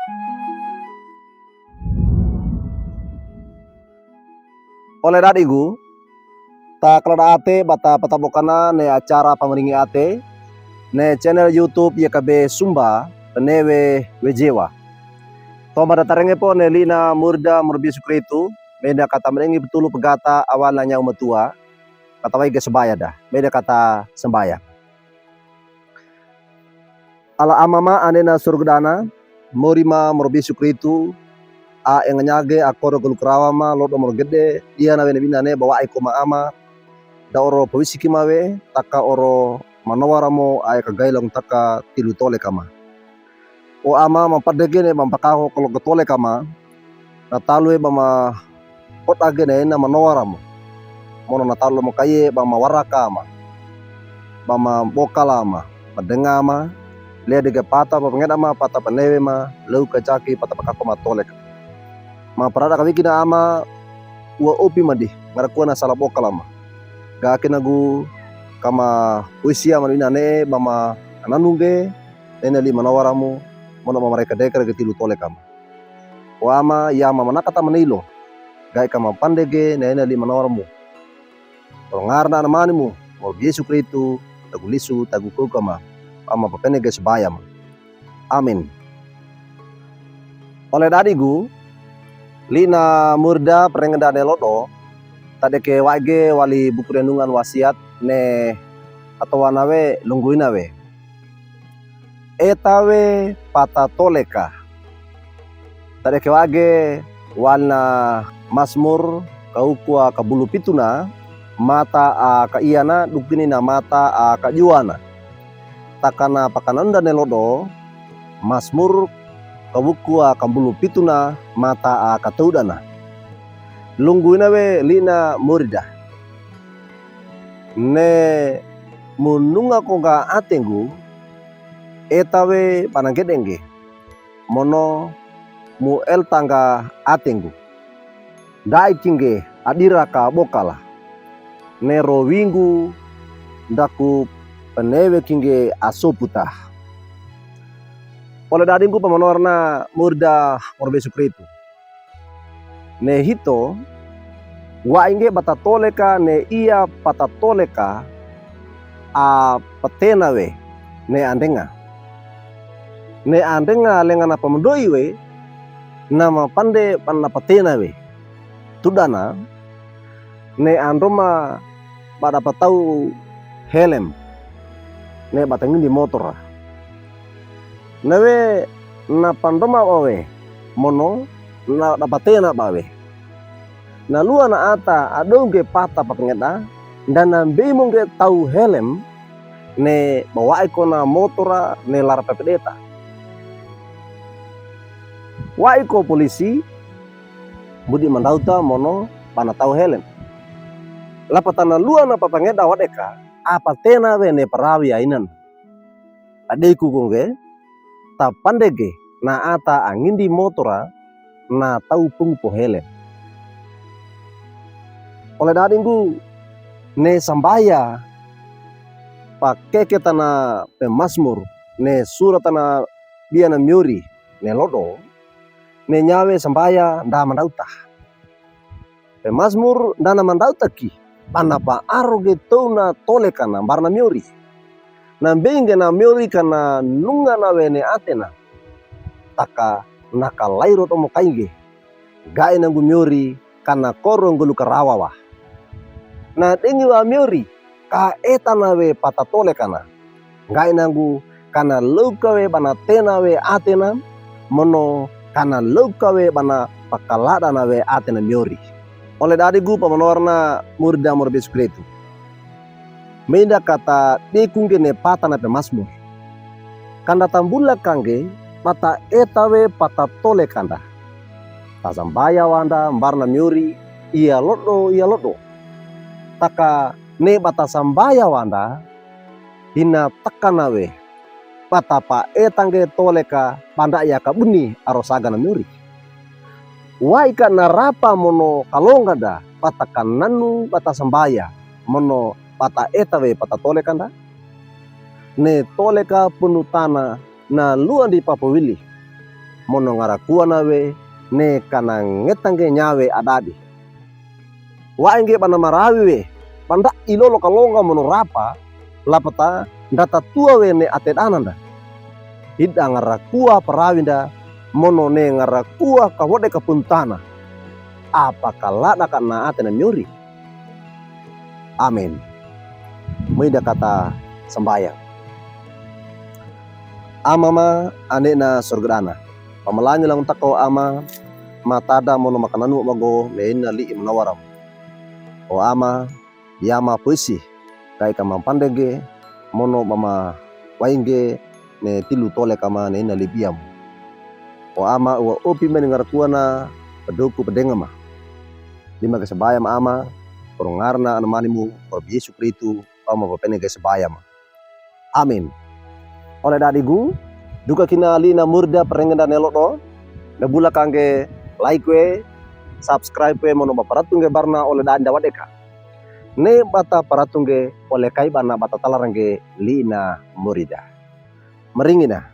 Oleh dadigu, ta kelada ate bata patabokana ne acara pamaringi ate ne channel YouTube YKB Sumba penewe wejewa. Toma datarenge po ne lina murda murbi sukritu meda kata merengi betulu pegata awalnya umatua kata wai sebaya dah meda kata sembaya. Ala amama anena surgdana morima murbi sukritu a enganyage akoro gulukrawama lodo mor gede dia na wene binane bawa iko ama da oro pawisiki mawe taka oro manawaramo ay kagailang taka tilu tole kama o ama mampadegene mampakaho kalau getole kama natalwe bama pot agene na manawaramo mono natalo mo kaye bama waraka ama bama bokalama padengama le dege pata pengedama pata penewe ma lau kacaki pata pakako matole ma parada kawikina ama ua opi madi ngarakuana salah bokalama ga kenagu kama usia manina ne bama ananunge nene li manawaramu mono mereka dekar getilu tole kama wama ya mama nakata manilo ga kama pandege nene li manawaramu ngarna namanimu mo Yesu Kristu tagulisu taguku kama ama papenege sebaya ma amin. Oleh dadigu lina murda perengedane lodo tadeke wage wali buku renungan wasiat ne atau wanawe lungguinawe etawe pata toleka tadeke wage walna Mazmur kaukua kabulu pituna mata a kaiyana dukini na mata a kajuana takana pakananda ne lodo Mazmur kabukua kabulu pituna mata a kataudana lungguina we lina murida ne mununga konga atengu etawe panangedenge mono mu el tangga atengu dai kinge adira ka bokala ne rowingu ndaku penewe kinge asoputa oleh dadingku pamanorna murda morbe sukritu ne hito wa inge batatoleka ne ia patatoleka a patenawe ne andenga lengana pamendoi we nama pande panna patenawe tudana ne androma pada patau helm ne batangin di motor nawe na pandoma wawe mono na dapatena bawe na lua na ata adonge pata papengeda dan nambe mongge tau helm ne bawa ikona motora ne lar pepedeta wa iko polisi budi mandauta mono pana tau helm lapatana lua na papengeda wadeka apa tena we ne parawi ainan adeku kongge ta pandege na ata angindi motora na tau pungpo helm oleh dadingku ne sambaya pakai ketana Mazmur ne suratana biana miuri ne lodo ne nyawe sambaya nda mandauta Mazmur ndana mandauta ki panapa aroge tona tolekana barna miuri na benge na miuri kana nunga na wene atena taka naka lairo tomo kainge gae nangu miuri kana korong gulu karawawa na dengi wa miuri ka etana we patatole kana gae nangu kana lauka we bana tena we atena mono kana lauka we bana pakalada na we atena miuri oleh dadigu pamanorna murda morbe sukritu menda kata dekungge ne pata na Mazmur kanda tambula kange mata etawe patatole kanda tasambaya wanda mbarna miuri iya lodo taka ne bata sambaya wanda hina takanawe bata pa etange toleka panda ya kabuni arosaga na miuri waika narapa mono kalongada bata kananu bata sambaya mono bata etawe bata toleka kanda ne toleka punutana na luan di papawili mono ngarakua nawe ne kana ngetangge nyawe adadi. Wa engge bana marawi we panda ilolo kalonga mono rapa lapata ndata tua we ne atet ananda. Hida ngarakua parawinda mono ne ngarakua kawode kapuntana. Apa kalada kana atena nyuri. Amin. Muida kata sembayang. Amama ane na surgana. Pamalanyo lang tako ama matada mono makananu mago leina li imnawaram. O ama yama puisi kai kama pandege mono mama wainge ne tilu tole kama ne ina libiam. O ama wa opi mendengarkuana pedoku pedengama. Lima kesebayam ama korongarna anamanimu por Yesu Kristu ama papene kesebayam. Amin. Oleh dadigu duka kina lina murda perengenda nelok do nebula kangge like we subscribe we mono baparatunge barna oleh danda wadeka ne bata paratunge oleh kai bana bata talarangge lina murida meringina